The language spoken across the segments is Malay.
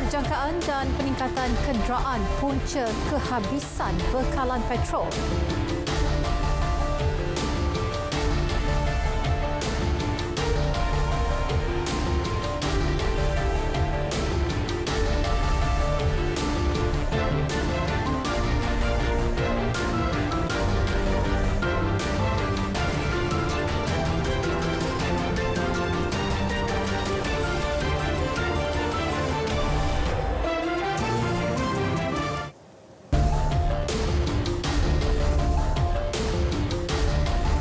Jangkaan dan peningkatan kenderaan punca kehabisan bekalan petrol.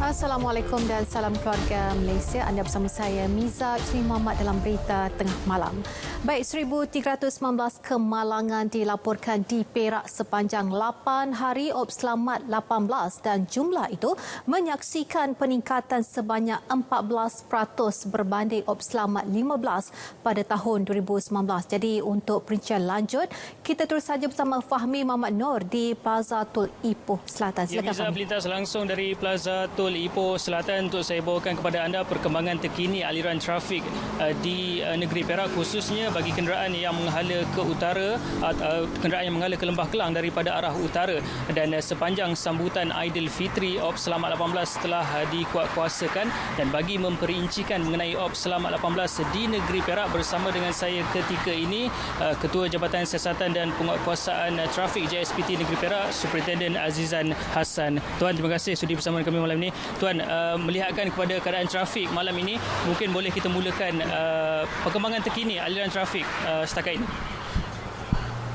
Assalamualaikum dan salam keluarga Malaysia. Anda bersama saya, Miza Isri Muhammad dalam berita tengah malam. Baik, 1,319 kemalangan dilaporkan di Perak sepanjang 8 hari Op Selamat 18 dan jumlah itu menyaksikan peningkatan sebanyak 14% berbanding Op Selamat 15 pada tahun 2019. Jadi untuk perincian lanjut, kita terus saja bersama Fahmi Muhammad Noor di Plaza Tol Ipoh Selatan. Silakan. Miza berlintas langsung dari Plaza Tol Ipoh Selatan untuk saya bawakan kepada anda perkembangan terkini aliran trafik di negeri Perak, khususnya bagi kenderaan yang menghala ke utara, kenderaan yang menghala ke Lembah Kelang daripada arah utara. Dan sepanjang sambutan Aidilfitri, Op Selamat 18 telah dikuatkuasakan, dan bagi memperincikan mengenai Op Selamat 18 di negeri Perak, bersama dengan saya ketika ini Ketua Jabatan Siasatan dan Penguatkuasaan Trafik JSPT Negeri Perak, Superintendent Azizan Hassan. Tuan, terima kasih sudi bersama kami malam ini. Tuan, melihatkan kepada keadaan trafik malam ini, mungkin boleh kita mulakan perkembangan terkini aliran trafik setakat ini.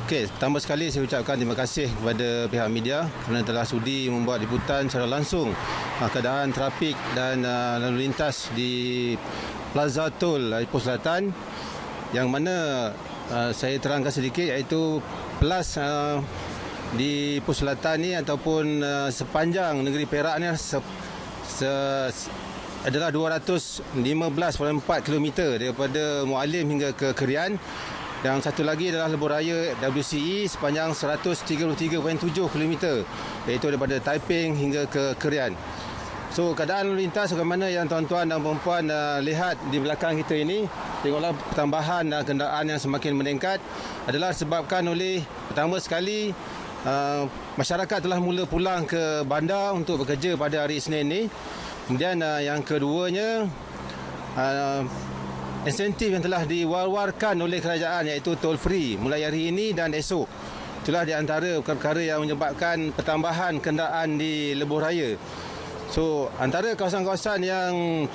Okey, pertama sekali saya ucapkan terima kasih kepada pihak media kerana telah sudi membuat liputan secara langsung keadaan trafik dan lalu lintas di Plaza Tol Ipoh Selatan, yang mana saya terangkan sedikit, iaitu plus di Ipoh Selatan ni ataupun sepanjang negeri Perak ni adalah 215.4 km daripada Mualim hingga ke Kerian. Dan satu lagi adalah lebuh raya WCE sepanjang 133.7 km, iaitu daripada Taiping hingga ke Kerian. So, keadaan lalu lintas bagaimana yang tuan-tuan dan perempuan lihat di belakang kita ini, tengoklah pertambahan kenderaan yang semakin meningkat adalah disebabkan oleh, pertama sekali, masyarakat telah mula pulang ke bandar untuk bekerja pada hari Isnin ini. Kemudian yang keduanya, insentif yang telah diwar-warkan oleh kerajaan, iaitu tol free mulai hari ini dan esok. Itulah di antara perkara yang menyebabkan pertambahan kenderaan di lebuh raya. So, antara kawasan-kawasan yang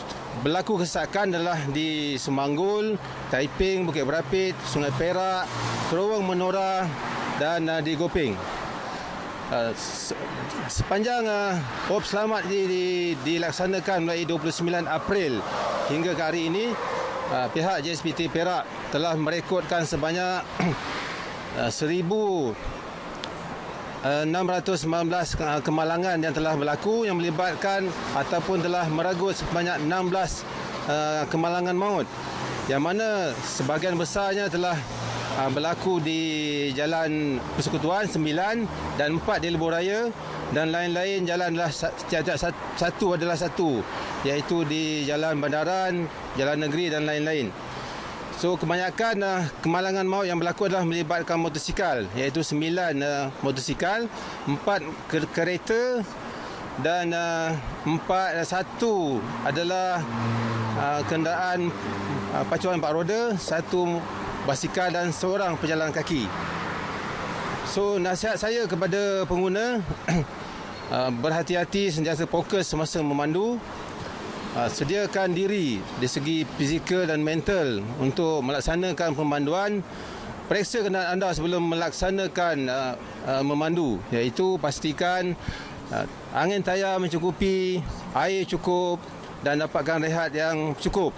berlaku kesesakan adalah di Semanggul, Taiping, Bukit Berapit, Sungai Perak, Terowong Menora dan di Gopeng. Sepanjang Op Selamat dilaksanakan mulai 29 April hingga ke hari ini, pihak JSPT Perak telah merekodkan sebanyak 1,619 kemalangan yang telah berlaku, yang melibatkan ataupun telah meragut sebanyak 16 kemalangan maut, yang mana sebahagian besarnya telah berlaku di Jalan Persekutuan 9 dan 4 di lebuh raya, dan lain-lain jalan adalah satu adalah satu, iaitu di Jalan Bandaran, Jalan Negeri dan lain-lain. So, kebanyakan kemalangan maut yang berlaku adalah melibatkan motosikal, iaitu 9 motosikal, 4 kereta dan 1 adalah kenderaan pacuan 4 roda, 1 basikal dan seorang pejalan kaki. So, nasihat saya kepada pengguna, berhati-hati, sentiasa fokus semasa memandu. Sediakan diri di segi fizikal dan mental untuk melaksanakan pemanduan. Periksa kenderaan anda sebelum melaksanakan memandu, iaitu pastikan angin tayar mencukupi, air cukup dan dapatkan rehat yang cukup.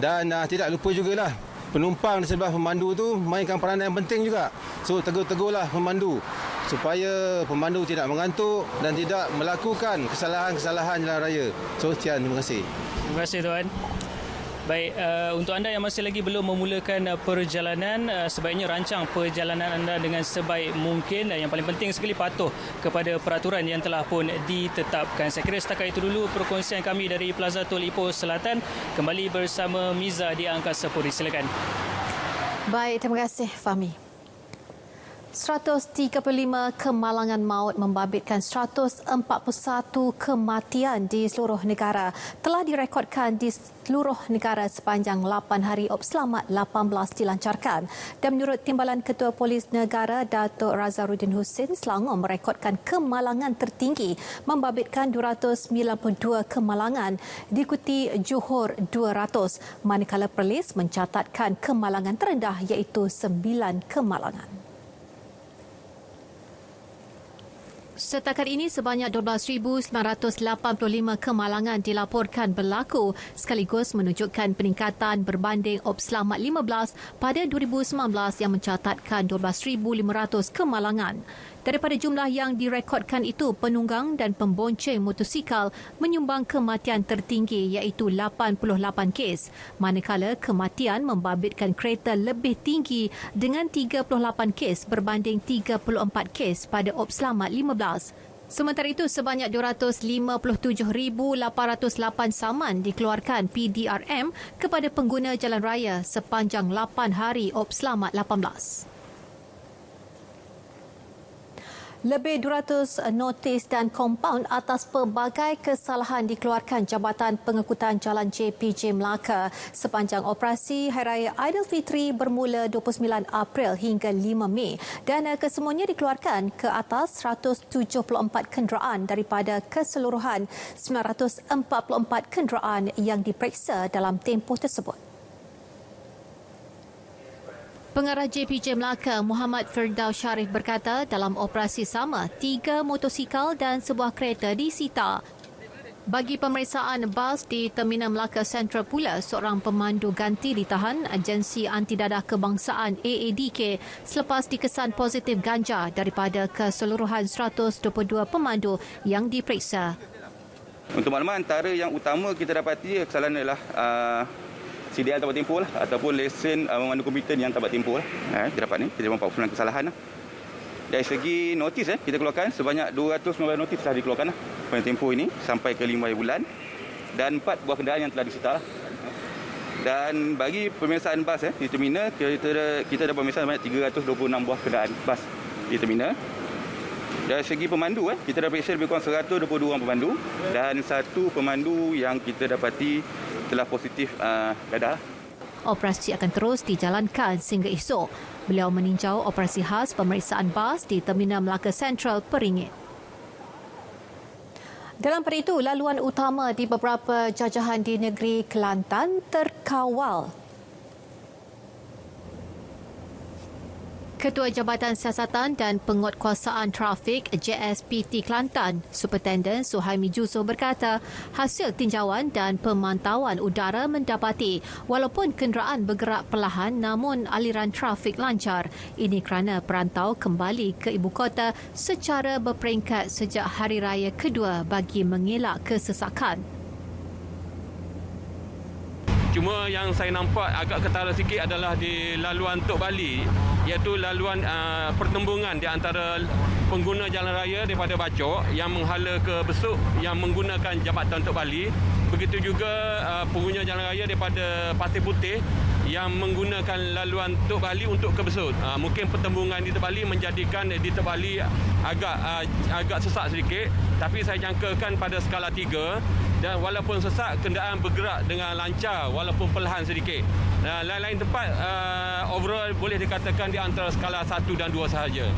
Dan tidak lupa jugalah, penumpang di sebelah pemandu tu mainkan peranan yang penting juga. So, tegur-tegurlah pemandu supaya pemandu tidak mengantuk dan tidak melakukan kesalahan-kesalahan jalan raya. So, sekian, terima kasih. Terima kasih, Tuan. Baik, untuk anda yang masih lagi belum memulakan perjalanan, sebaiknya rancang perjalanan anda dengan sebaik mungkin. Yang paling penting sekali, patuh kepada peraturan yang telah pun ditetapkan. Saya kira setakat itu dulu perkongsian kami dari Plaza Tol Ipoh Selatan. Kembali bersama Miza di Angkasa Puri. Silakan. Baik, terima kasih Fahmi. 135 kemalangan maut membabitkan 141 kematian di seluruh negara telah direkodkan di seluruh negara sepanjang 8 hari op selamat 18 dilancarkan. Dan menurut Timbalan Ketua Polis Negara Datuk Razarudin Husin, Selangor merekodkan kemalangan tertinggi membabitkan 292 kemalangan, diikuti Johor 200, manakala Perlis mencatatkan kemalangan terendah iaitu 9 kemalangan. Setakat ini sebanyak 12,985 kemalangan dilaporkan berlaku sekaligus menunjukkan peningkatan berbanding op selamat 15 pada 2019 yang mencatatkan 12,500 kemalangan. Daripada jumlah yang direkodkan itu, penunggang dan pembonceng motosikal menyumbang kematian tertinggi iaitu 88 kes, manakala kematian membabitkan kereta lebih tinggi dengan 38 kes berbanding 34 kes pada op selamat 15. Sementara itu, sebanyak 257,808 saman dikeluarkan PDRM kepada pengguna jalan raya sepanjang 8 hari op selamat 18. Lebih 200 notis dan kompaun atas pelbagai kesalahan dikeluarkan Jabatan Pengangkutan Jalan JPJ Melaka sepanjang operasi Hari Raya Aidilfitri bermula 29 April hingga 5 Mei dan kesemuanya dikeluarkan ke atas 174 kenderaan daripada keseluruhan 944 kenderaan yang diperiksa dalam tempoh tersebut. Pengarah JPJ Melaka Muhammad Firdaus Sharif berkata dalam operasi sama, 3 motosikal dan sebuah kereta disita. Bagi pemeriksaan bas di Terminal Melaka Central pula, seorang pemandu ganti ditahan Agensi Antidadah Kebangsaan AADK selepas dikesan positif ganja daripada keseluruhan 122 pemandu yang diperiksa. Untuk makluman, antara yang utama kita dapati kesalahan adalah CDL tabat tempoh lah, ataupun lesen memandu komputer yang tabat tempoh lah. Kita dapat ni, kita dapat 49 kesalahan lah. Dari segi notis, kita keluarkan sebanyak 219 notis telah dikeluarkan lah pada tempoh ini sampai ke 5 bulan dan 4 buah kenderaan yang telah disita lah. Dan bagi pemeriksaan bas di terminal, kita dapat pemeriksaan sebanyak 326 buah kenderaan bas di terminal. Dari segi pemandu, kita dah periksa lebih kurang 122 orang pemandu dan 1 pemandu yang kita dapati telah positif dadah. Operasi akan terus dijalankan sehingga esok. Beliau meninjau operasi khas pemeriksaan bas di Terminal Melaka Central Peringit. Dalam pada itu, laluan utama di beberapa jajahan di negeri Kelantan terkawal. Ketua Jabatan Siasatan dan Penguatkuasaan Trafik JSPT Kelantan, Superintendent Suhaimi Juso berkata, hasil tinjauan dan pemantauan udara mendapati walaupun kenderaan bergerak perlahan namun aliran trafik lancar. Ini kerana perantau kembali ke ibu kota secara berperingkat sejak hari raya kedua bagi mengelak kesesakan. Cuma yang saya nampak agak ketara sikit adalah di laluan Tok Bali, iaitu laluan pertembungan di antara pengguna jalan raya daripada Bacok yang menghala ke Besuk yang menggunakan Jabatan Tok Bali. Begitu juga pengguna jalan raya daripada Pasir Putih yang menggunakan laluan Tok Bali untuk ke Besut. Mungkin pertembungan di Tok Bali menjadikan di Tok Bali agak sesak sedikit, tapi saya jangkakan pada skala 3 dan walaupun sesak, kenderaan bergerak dengan lancar walaupun perlahan sedikit. Lain-lain tempat overall boleh dikatakan di antara skala 1 dan 2 sahaja.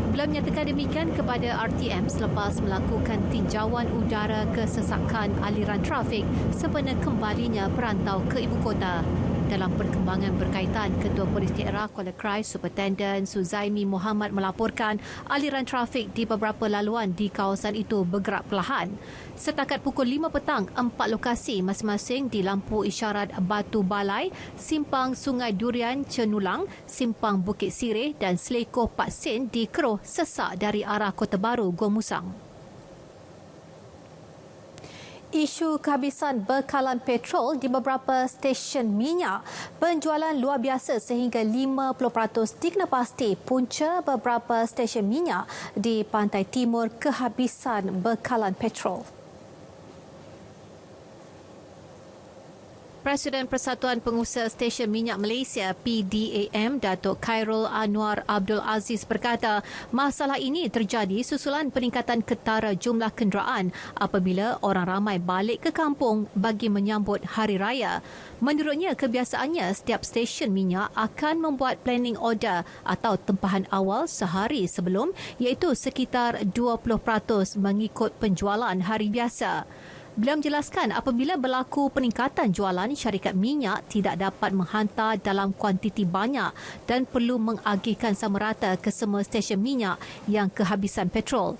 Beliau menyatakan demikian kepada RTM selepas melakukan tinjauan udara kesesakan aliran trafik sempena kembalinya perantau ke ibu kota. Dalam perkembangan berkaitan, Ketua Polis Daerah Kuala Krai Superintendent Suzaimi Muhammad melaporkan aliran trafik di beberapa laluan di kawasan itu bergerak perlahan. Setakat pukul 5 petang, 4 lokasi masing-masing di lampu isyarat Batu Balai, Simpang Sungai Durian Cenulang, Simpang Bukit Sireh dan Selekoh Pak Sen di Keroh sesak dari arah Kota Baru Gua Musang. Isu kehabisan bekalan petrol di beberapa stesen minyak, penjualan luar biasa sehingga 50% dikena pasti punca beberapa stesen minyak di pantai timur kehabisan bekalan petrol. Presiden Persatuan Pengusaha Stesen Minyak Malaysia PDAM Datuk Khairul Anwar Abdul Aziz berkata masalah ini terjadi susulan peningkatan ketara jumlah kenderaan apabila orang ramai balik ke kampung bagi menyambut Hari Raya. Menurutnya, kebiasaannya setiap stesen minyak akan membuat planning order atau tempahan awal sehari sebelum, iaitu sekitar 20% mengikut penjualan hari biasa. Beliau menjelaskan apabila berlaku peningkatan jualan, syarikat minyak tidak dapat menghantar dalam kuantiti banyak dan perlu mengagihkan sama rata ke semua stesen minyak yang kehabisan petrol.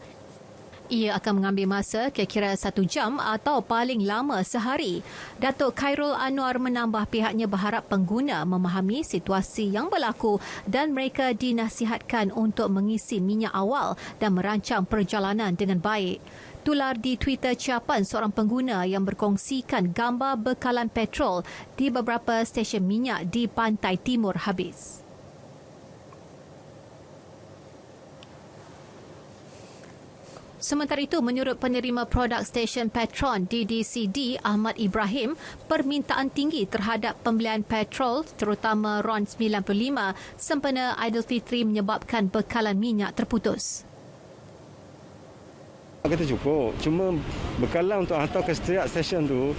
Ia akan mengambil masa kira-kira 1 jam atau paling lama sehari. Datuk Khairul Anwar menambah pihaknya berharap pengguna memahami situasi yang berlaku dan mereka dinasihatkan untuk mengisi minyak awal dan merancang perjalanan dengan baik. Tular di Twitter ciapan seorang pengguna yang berkongsikan gambar bekalan petrol di beberapa stesen minyak di pantai timur habis. Sementara itu, menurut penerima produk stesen Petron DDCD Ahmad Ibrahim, permintaan tinggi terhadap pembelian petrol terutama RON 95 sempena Aidilfitri menyebabkan bekalan minyak terputus. Kita cukup, cuma bekalan untuk hantar ke setiap stesen tu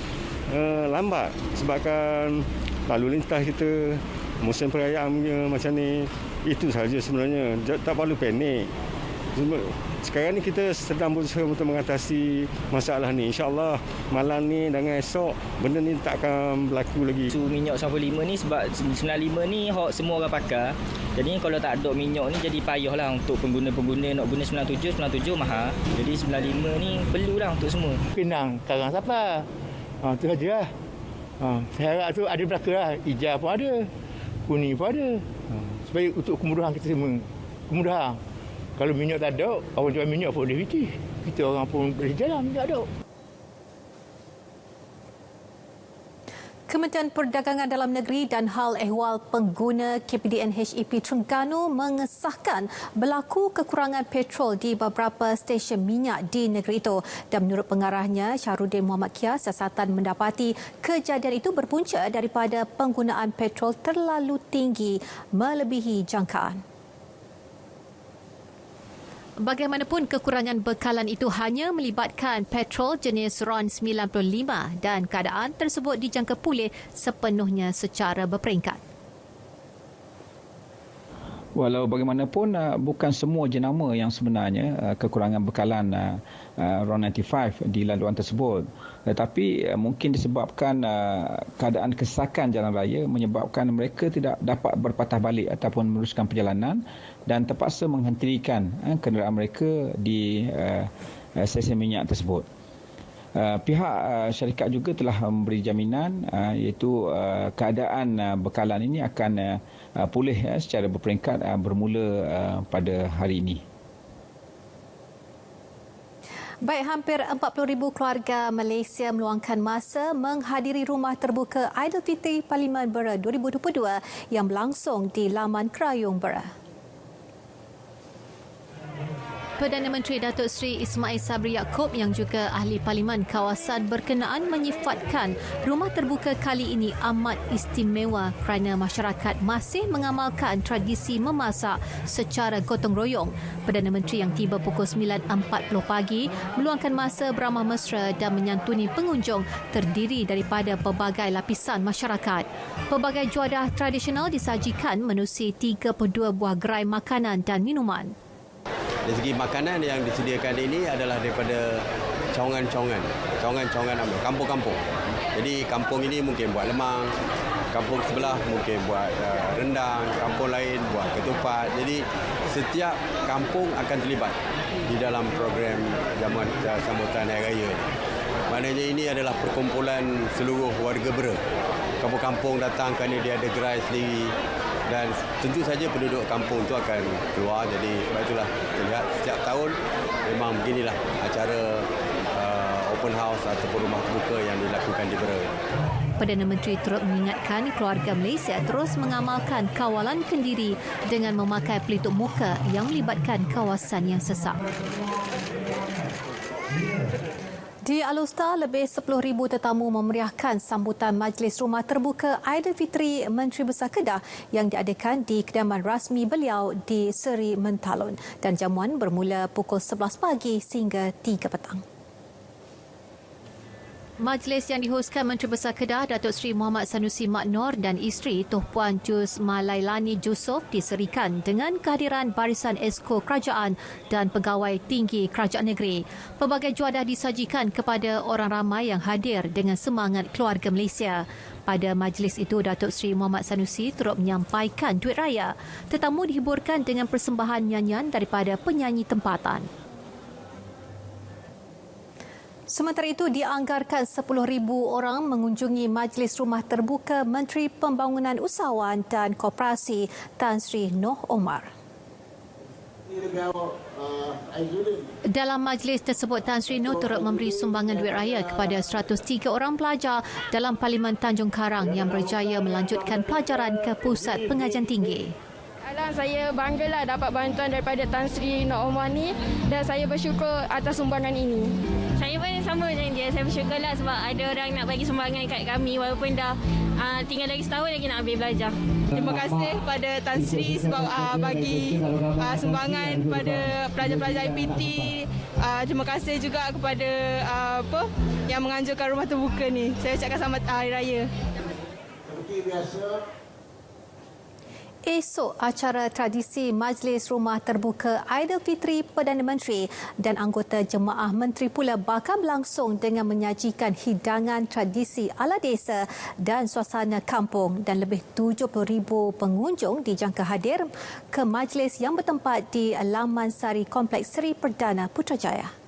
lambat sebabkan lalu lintas kita, musim perayaan punya macam ni. Itu sahaja sebenarnya, tak perlu panik. Sekarang ni kita sedang berusaha untuk mengatasi masalah ni. InsyaAllah malam ni dengan esok benda ni tak akan berlaku lagi. Isu minyak 95 ni sebab 95 ni hak semua orang pakai. Jadi kalau tak ada minyak ni jadi payahlah untuk pengguna-pengguna nak guna 97 mahal. Jadi 95 ni perlulah untuk semua. Pinang, karang siapa? Itu sajalah. Saya harap tu ada belaka lah. Hijau pun ada. Kuning pun ada. Supaya untuk kemudahan kita semua. Kemudahan. Kalau minyak tak ada, orang jual minyak pun boleh fitih. Kita orang pun boleh jalan, tak ada. Kementerian Perdagangan Dalam Negeri dan Hal Ehwal Pengguna KPDN HEP Terengganu mengesahkan berlaku kekurangan petrol di beberapa stesen minyak di negeri itu. Dan menurut pengarahnya, Syahrudin Muhammad Kia, siasatan mendapati kejadian itu berpunca daripada penggunaan petrol terlalu tinggi melebihi jangkaan. Bagaimanapun, kekurangan bekalan itu hanya melibatkan petrol jenis RON 95 dan keadaan tersebut dijangka pulih sepenuhnya secara berperingkat. Walau bagaimanapun, bukan semua jenama yang sebenarnya kekurangan bekalan RON 95 di laluan tersebut. Tetapi mungkin disebabkan keadaan kesesakan jalan raya menyebabkan mereka tidak dapat berpatah balik ataupun meneruskan perjalanan dan terpaksa menghentikan kenderaan mereka di stesen minyak tersebut. Pihak syarikat juga telah memberi jaminan iaitu keadaan bekalan ini akan pulih secara berperingkat bermula pada hari ini. Baik, hampir 40,000 keluarga Malaysia meluangkan masa menghadiri Rumah Terbuka Aidilfitri Parlimen Bera 2022 yang berlangsung di Laman Kerayung Bera. Perdana Menteri Datuk Seri Ismail Sabri Yaakob yang juga ahli Parlimen kawasan berkenaan menyifatkan rumah terbuka kali ini amat istimewa kerana masyarakat masih mengamalkan tradisi memasak secara gotong royong. Perdana Menteri yang tiba pukul 9.40 pagi meluangkan masa beramah mesra dan menyantuni pengunjung terdiri daripada pelbagai lapisan masyarakat. Pelbagai juadah tradisional disajikan menerusi 32 buah gerai makanan dan minuman. Dari segi makanan yang disediakan ini adalah daripada cawangan-cawangan kampung-kampung. Jadi kampung ini mungkin buat lemang, kampung sebelah mungkin buat rendang, kampung lain buat ketupat. Jadi setiap kampung akan terlibat di dalam program jamuan sambutan Hari Raya ini. Maknanya ini adalah perkumpulan seluruh warga Bera. Kampung-kampung datang kerana dia ada gerai sendiri. Dan tentu saja penduduk kampung itu akan keluar. Jadi sebab itulah kita lihat setiap tahun memang beginilah acara open house ataupun rumah terbuka yang dilakukan di Bera. Perdana Menteri turut mengingatkan keluarga Malaysia terus mengamalkan kawalan kendiri dengan memakai pelitup muka yang melibatkan kawasan yang sesak. Di Alustar, lebih 10,000 tetamu memeriahkan sambutan Majlis Rumah Terbuka Aidilfitri Menteri Besar Kedah yang diadakan di kediaman rasmi beliau di Seri Mentalun, dan jamuan bermula pukul 11 pagi sehingga 3 petang. Majlis yang dihoskan Menteri Besar Kedah Datuk Seri Muhammad Sanusi Mak Nor dan isteri Tuh Puan Jus Malailani Jusof diserikan dengan kehadiran barisan Esko Kerajaan dan pegawai tinggi Kerajaan Negeri. Pelbagai juadah disajikan kepada orang ramai yang hadir dengan semangat keluarga Malaysia. Pada majlis itu, Datuk Seri Muhammad Sanusi turut menyampaikan duit raya. Tetamu dihiburkan dengan persembahan nyanyian daripada penyanyi tempatan. Sementara itu, dianggarkan 10,000 orang mengunjungi Majlis Rumah Terbuka Menteri Pembangunan Usahawan dan Koperasi Tan Sri Noh Omar. Dalam majlis tersebut, Tan Sri Noh turut memberi sumbangan duit raya kepada 103 orang pelajar dalam Parlimen Tanjung Karang yang berjaya melanjutkan pelajaran ke Pusat Pengajian Tinggi. Saya banggalah dapat bantuan daripada Tan Sri Noh Omar ni, dan saya bersyukur atas sumbangan ini. Saya pun sama macam dia. Saya bersyukurlah sebab ada orang nak bagi sumbangan kat kami walaupun dah tinggal lagi setahun lagi nak ambil belajar. Terima kasih pada Tan Sri sebab bagi sumbangan kepada pelajar-pelajar IPT. Terima kasih juga kepada yang menganjurkan rumah terbuka ni. Saya ucapkan selamat Hari Raya. Seperti biasa, esok acara tradisi Majlis Rumah Terbuka Aidilfitri Perdana Menteri dan anggota Jemaah Menteri pula bakal berlangsung dengan menyajikan hidangan tradisi ala desa dan suasana kampung, dan lebih 70,000 pengunjung dijangka hadir ke majlis yang bertempat di Laman Sari Kompleks Seri Perdana Putrajaya.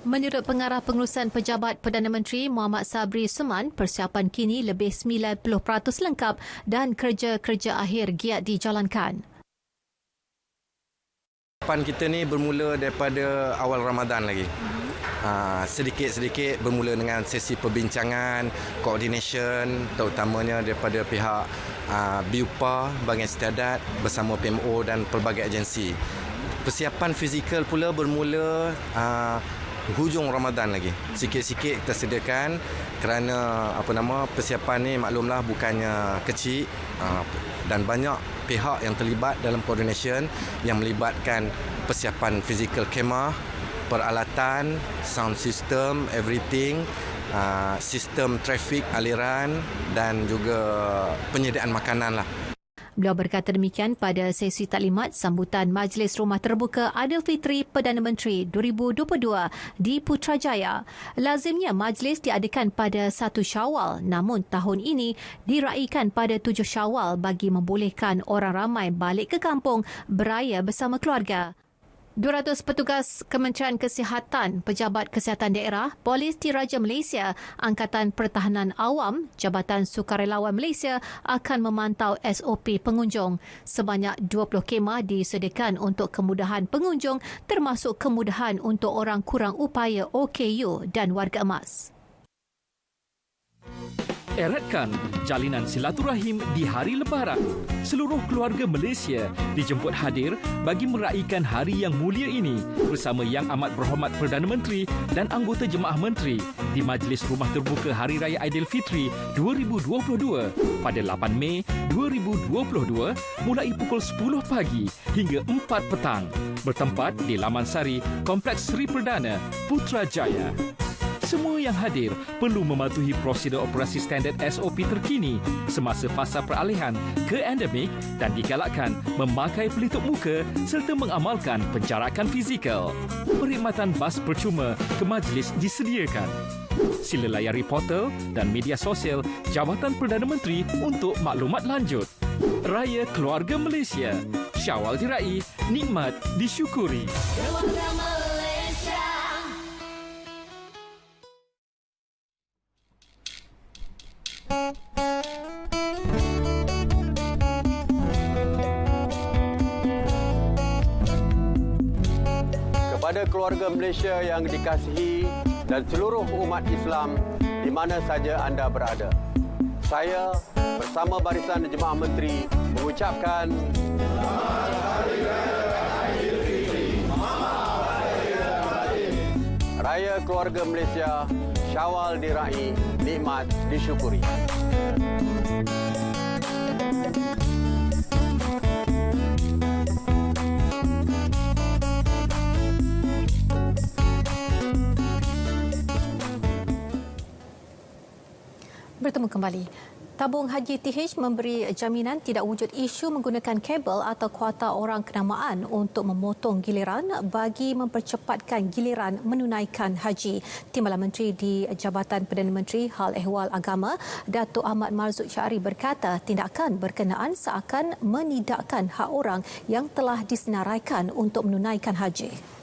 Menurut Pengarah Pengurusan Pejabat Perdana Menteri Muhammad Sabri Suman, persiapan kini lebih 90% lengkap dan kerja-kerja akhir giat dijalankan. Persiapan kita ni bermula daripada awal Ramadan lagi. Sedikit-sedikit bermula dengan sesi perbincangan, coordination, terutamanya daripada pihak BIUPA, Bahagian Istiadat bersama PMO dan pelbagai agensi. Persiapan fizikal pula bermula hujung Ramadan lagi. Sikit-sikit kita sediakan kerana persiapan ni maklumlah bukannya kecil, dan banyak pihak yang terlibat dalam coordination yang melibatkan persiapan fizikal kemah, peralatan, sound system, everything, sistem trafik aliran dan juga penyediaan makanan lah. Beliau berkata demikian pada sesi taklimat sambutan Majlis Rumah Terbuka Aidilfitri Perdana Menteri 2022 di Putrajaya. Lazimnya majlis diadakan pada 1 Syawal, namun tahun ini diraikan pada 7 Syawal bagi membolehkan orang ramai balik ke kampung beraya bersama keluarga. 200 petugas Kementerian Kesihatan, Pejabat Kesihatan Daerah, Polis Diraja Malaysia, Angkatan Pertahanan Awam, Jabatan Sukarelawan Malaysia akan memantau SOP pengunjung. Sebanyak 20 kemah disediakan untuk kemudahan pengunjung, termasuk kemudahan untuk orang kurang upaya OKU dan warga emas. Eratkan jalinan silaturahim di hari Lebaran. Seluruh keluarga Malaysia dijemput hadir bagi meraihkan hari yang mulia ini bersama Yang Amat Berhormat Perdana Menteri dan anggota Jemaah Menteri di Majlis Rumah Terbuka Hari Raya Aidilfitri 2022 pada 8 Mei 2022 mulai pukul 10 pagi hingga 4 petang. Bertempat di Laman Sari, Kompleks Seri Perdana, Putrajaya. Semua yang hadir perlu mematuhi prosedur operasi standard SOP terkini semasa fasa peralihan ke endemik dan digalakkan memakai pelitup muka serta mengamalkan penjarakan fizikal. Perkhidmatan bas percuma ke majlis disediakan. Sila layari portal dan media sosial Jabatan Perdana Menteri untuk maklumat lanjut. Raya Keluarga Malaysia. Syawal diraih, nikmat disyukuri. Kepada keluarga Malaysia yang dikasihi dan seluruh umat Islam di mana saja anda berada, saya bersama barisan Jemaah Menteri mengucapkan Selamat Hari Raya Aidilfitri. Raya keluarga Malaysia, Syawal diraih, nikmat disyukuri. Bertemu kembali. Tabung Haji TH memberi jaminan tidak wujud isu menggunakan kabel atau kuota orang kenamaan untuk memotong giliran bagi mempercepatkan giliran menunaikan haji. Timbalan Menteri di Jabatan Perdana Menteri Hal Ehwal Agama, Datuk Ahmad Marzuk Syari berkata tindakan berkenaan seakan menidakkan hak orang yang telah disenaraikan untuk menunaikan haji.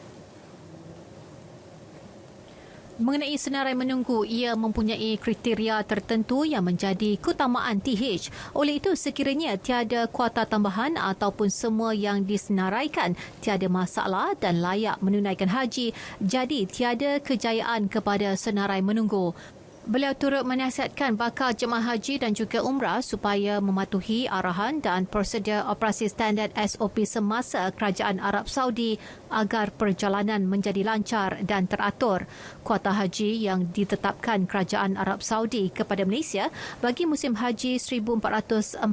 Mengenai senarai menunggu, ia mempunyai kriteria tertentu yang menjadi keutamaan TH. Oleh itu, sekiranya tiada kuota tambahan ataupun semua yang disenaraikan tiada masalah dan layak menunaikan haji, jadi tiada kejayaan kepada senarai menunggu. Beliau turut menasihatkan bakal jemaah haji dan juga umrah supaya mematuhi arahan dan prosedur operasi standard SOP semasa Kerajaan Arab Saudi agar perjalanan menjadi lancar dan teratur. Kuota haji yang ditetapkan Kerajaan Arab Saudi kepada Malaysia bagi musim haji 1443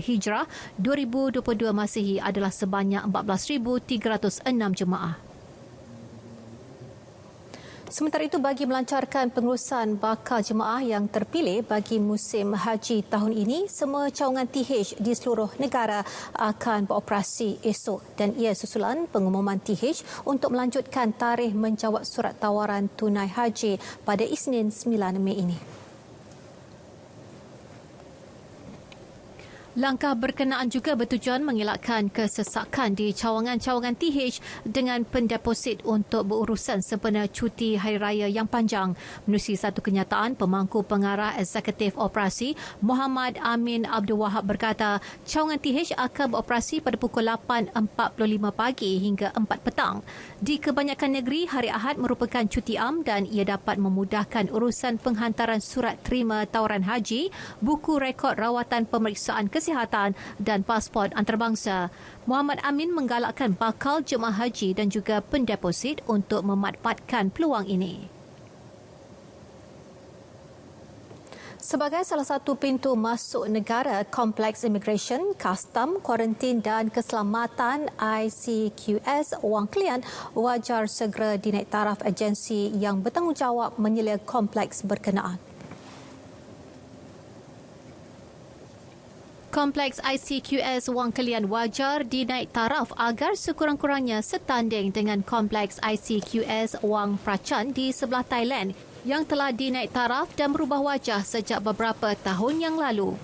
Hijrah 2022 Masihi adalah sebanyak 14,306 jemaah. Sementara itu, bagi melancarkan pengurusan bakal jemaah yang terpilih bagi musim haji tahun ini, semua cawangan TH di seluruh negara akan beroperasi esok dan ia susulan pengumuman TH untuk melanjutkan tarikh menjawab surat tawaran tunai haji pada Isnin 9 Mei ini. Langkah berkenaan juga bertujuan mengelakkan kesesakan di cawangan-cawangan TH dengan pendeposit untuk berurusan sempena cuti Hari Raya yang panjang. Menerusi satu kenyataan, pemangku pengarah eksekutif operasi Muhammad Amin Abdul Wahab berkata, cawangan TH akan beroperasi pada pukul 8.45 pagi hingga 4 petang. Di kebanyakan negeri, hari Ahad merupakan cuti am dan ia dapat memudahkan urusan penghantaran surat terima tawaran haji, buku rekod rawatan pemeriksaan kesihatan dan pasport antarabangsa. Muhammad Amin menggalakkan bakal jemaah haji dan juga pendeposit untuk memanfaatkan peluang ini. Sebagai salah satu pintu masuk negara, Kompleks Immigration, Custom, Kuarantin dan Keselamatan ICQS Wang Kelian wajar segera dinaik taraf agensi yang bertanggungjawab menyelia kompleks berkenaan. Kompleks ICQS Wang Kelian wajar dinaik taraf agar sekurang-kurangnya setanding dengan Kompleks ICQS Wang Prachan di sebelah Thailand yang telah dinaik taraf dan berubah wajah sejak beberapa tahun yang lalu.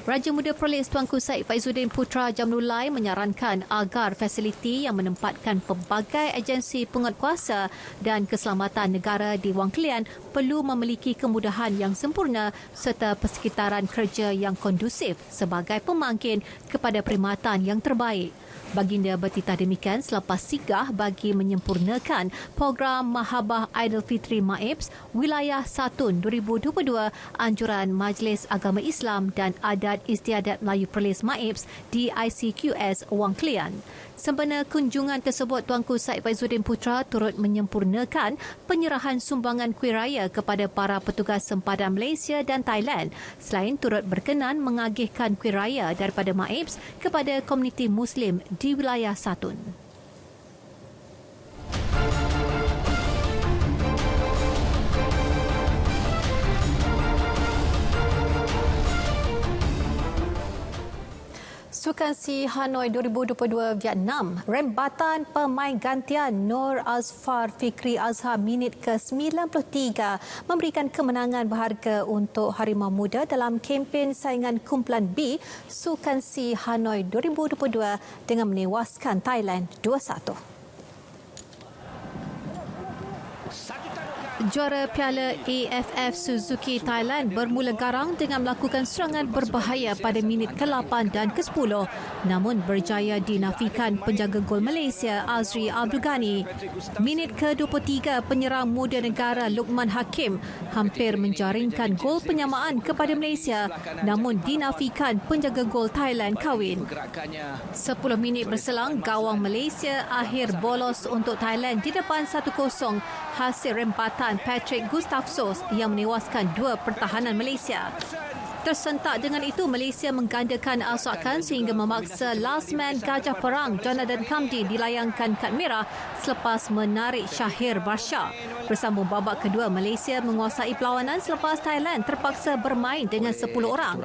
Raja Muda Perlis Tuanku Syed Faizuddin Putra Jamnulai menyarankan agar fasiliti yang menempatkan pelbagai agensi penguatkuasa dan keselamatan negara di Wang Kelian perlu memiliki kemudahan yang sempurna serta persekitaran kerja yang kondusif sebagai pemangkin kepada perkhidmatan yang terbaik. Baginda bertitah demikian selepas singgah bagi menyempurnakan program Mahabah Aidilfitri MAIPS Wilayah Satun 2022 anjuran Majlis Agama Islam dan Adat Istiadat Melayu Perlis MAIPS di ICQS Wang Kelian. Sempena kunjungan tersebut, Tuanku Syed Faizuddin Putra turut menyempurnakan penyerahan sumbangan kuih raya kepada para petugas sempadan Malaysia dan Thailand, selain turut berkenan mengagihkan kuih raya daripada MAIPS kepada komuniti Muslim di wilayah Satun. Sukan Si Hanoi 2022 Vietnam, rembatan pemain gantian Nur Azfar Fikri Azhar minit ke-93 memberikan kemenangan berharga untuk Harimau Muda dalam kempen saingan kumpulan B Sukan Si Hanoi 2022 dengan menewaskan Thailand 2-1. Satu taruhan Juara Piala AFF Suzuki Thailand bermula garang dengan melakukan serangan berbahaya pada minit ke-8 dan ke-10 namun berjaya dinafikan penjaga gol Malaysia Azri Abdul Ghani. Minit ke-23 penyerang muda negara Luqman Hakim hampir menjaringkan gol penyamaan kepada Malaysia namun dinafikan penjaga gol Thailand Kawin. 10 minit berselang gawang Malaysia akhir bolos untuk Thailand di depan 1-0 hasil rempatan Patrick Gustafsos yang menewaskan 2 pertahanan Malaysia. Tersentak dengan itu, Malaysia menggandakan asakan sehingga memaksa last man Gajah Perang Jonathan Kamdi dilayangkan kad merah selepas menarik Shahir Barsha. Bersambung babak kedua, Malaysia menguasai perlawanan selepas Thailand terpaksa bermain dengan 10 orang.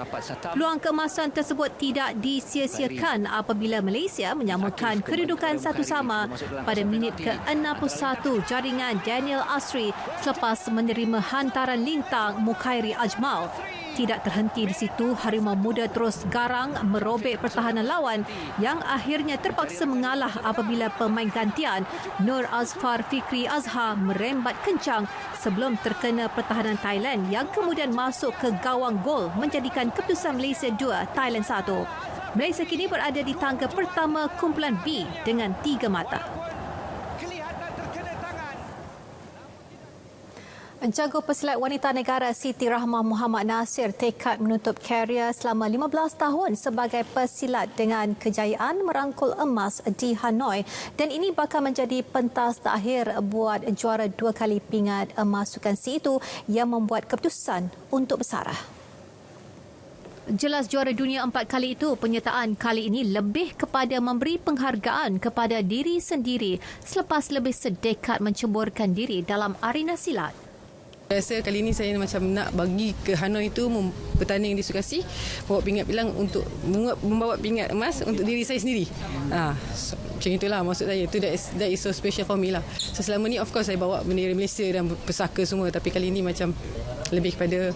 Peluang keemasan tersebut tidak disia-siakan apabila Malaysia menyamakan kedudukan satu sama pada minit ke-61 jaringan Daniel Asri selepas menerima hantaran lintang Mukhairi Ajmal. Tidak terhenti di situ, Harimau Muda terus garang merobek pertahanan lawan yang akhirnya terpaksa mengalah apabila pemain gantian Nur Azfar Fikri Azhar merembat kencang sebelum terkena pertahanan Thailand yang kemudian masuk ke gawang gol menjadikan keputusan Malaysia 2, Thailand 1. Malaysia kini berada di tangga pertama kumpulan B dengan 3 mata. Jago pesilat wanita negara Siti Rahmah Muhammad Nasir tekad menutup karier selama 15 tahun sebagai pesilat dengan kejayaan merangkul emas di Hanoi dan ini bakal menjadi pentas terakhir buat juara 2 kali pingat emas Sukan C itu yang membuat keputusan untuk bersarah. Jelas juara dunia 4 kali itu, penyertaan kali ini lebih kepada memberi penghargaan kepada diri sendiri selepas lebih sedekad menceburkan diri dalam arena silat. Rasa kali ini saya macam nak bagi ke Hanoi itu bertanding di Sukan C, bawa pingat pilang untuk membawa pingat emas untuk diri saya sendiri. Macam itulah maksud saya. Itu that is so special for me lah. So selama ni of course saya bawa bendera Malaysia dan pesaka semua, tapi kali ini macam lebih kepada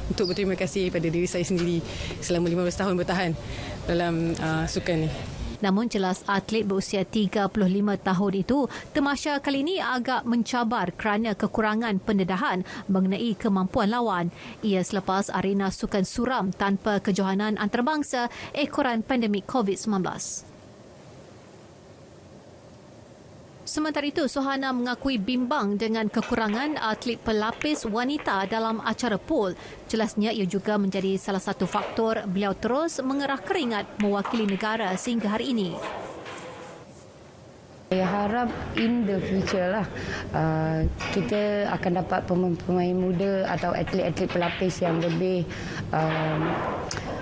untuk berterima kasih pada diri saya sendiri selama 15 tahun bertahan dalam sukan ni. Namun jelas atlet berusia 35 tahun itu, tamasya kali ini agak mencabar kerana kekurangan pendedahan mengenai kemampuan lawan. Ia selepas arena sukan suram tanpa kejohanan antarabangsa ekoran pandemik COVID-19. Sementara itu, Sohana mengakui bimbang dengan kekurangan atlet pelapis wanita dalam acara pool. Jelasnya ia juga menjadi salah satu faktor beliau terus mengerah keringat mewakili negara sehingga hari ini. Saya harap in the future lah kita akan dapat pemain muda atau atlet-atlet pelapis yang lebih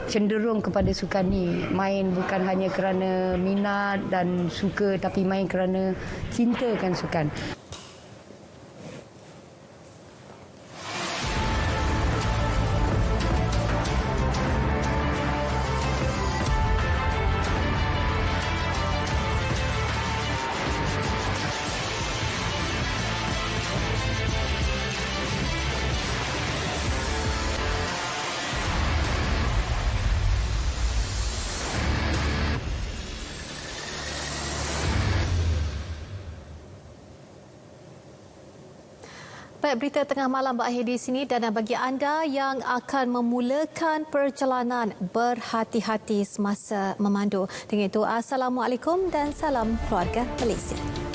cenderung kepada sukan ni. Main bukan hanya kerana minat dan suka, tapi main kerana cintakan sukan. Baik, berita tengah malam berakhir di sini dan bagi anda yang akan memulakan perjalanan, berhati-hati semasa memandu. Dengan itu, Assalamualaikum dan salam keluarga Malaysia.